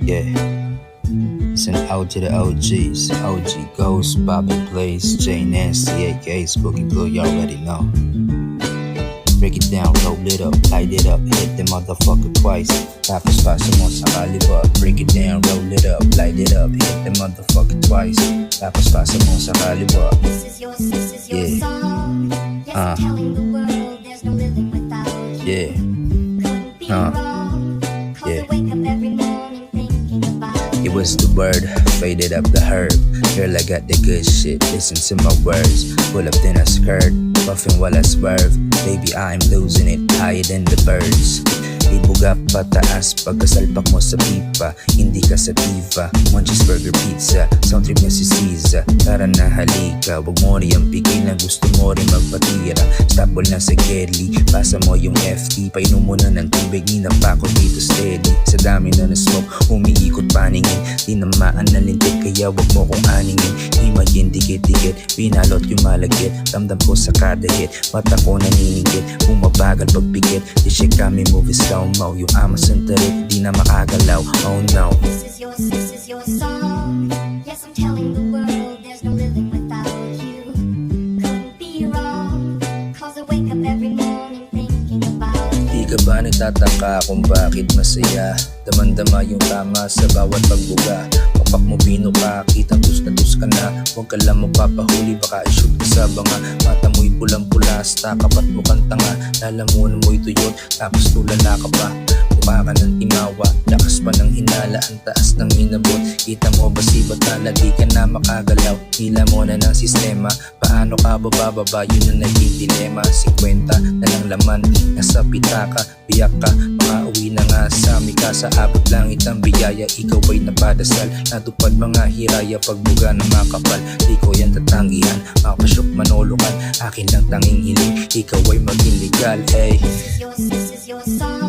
Yeah, it's an out to the OGs. OG Ghost, Bobby Blaze, J Nancy, aka Spooky Blue, you already know. Break it down, roll it up, light it up, hit the motherfucker twice. Tapos pa sa mo sa kaliwa. Break it down, roll it up, light it up, hit the motherfucker twice. Tapos pa sa mo sa kaliwa. Yeah. Yeah. Yeah. It was the word, faded up the herb. Girl, I got the good shit, listen to my words. Pull up in a skirt, puffin' while I swerve. Baby, I'm losing it, higher than the birds. Ibuga pataas pagkasalpak mo sa pipa. Hindi ka sa diva, one cheeseburger pizza. Sound trip niya si Caesar, tara na halika. Wag mo rin yung pigil na gusto mo rin magpatira. Stopball na sa Kelly, pasa mo yung FT. Painom mo na ng tubig, ninapa ko dito steady. Sa dami na na-smoke, umiikot paningin. Tinamaan na lintik, kaya wag mo kong aningin. Himayin, dikit-dikit, pinalot yung malagit. Ramdam ko sa kada hit, mata ko naninigit. Bumabagal pagpikit, di check kami movies slow mo. Yung amas ang tarik, di na makagalaw. Oh no. This is your song. Yes, I'm telling the world there's no living without you. Couldn't be wrong, cause I wake up every morning thinking about you. Di ka ba nagtataka kung bakit masaya? Damandama yung tama sa bawat pagbuga. Papak mo pinuka, kitang tus na tus ka na. Huwag ka lang magpapahuli, baka i-shoot ka sa banga. Mata mo'y pulang-pula, sta kapat mukhang tanga. Lalamunan mo'y tuyot, tapos tulala ka pa. Mukha ka ng timawa, lakas pa ng hinala. Ang taas ng minabot, kita mo ba si Batala? Di ka na makagalaw, hila mo na ng sistema. Paano ka bababa, yun ang naging dilema. 50 na lang laman, nasa pitaka. Biyak ka, makauwi na nga sa mikasa. Abot langit ang biyaya, ikaw ay napadasal. Natupad mga hiraya, pagbuga ng makapal. Di ko yan tatanggihan, makapasyok manulukan. Akin lang tanging hiling, ikaw ay maging legal. Hey, This is your song.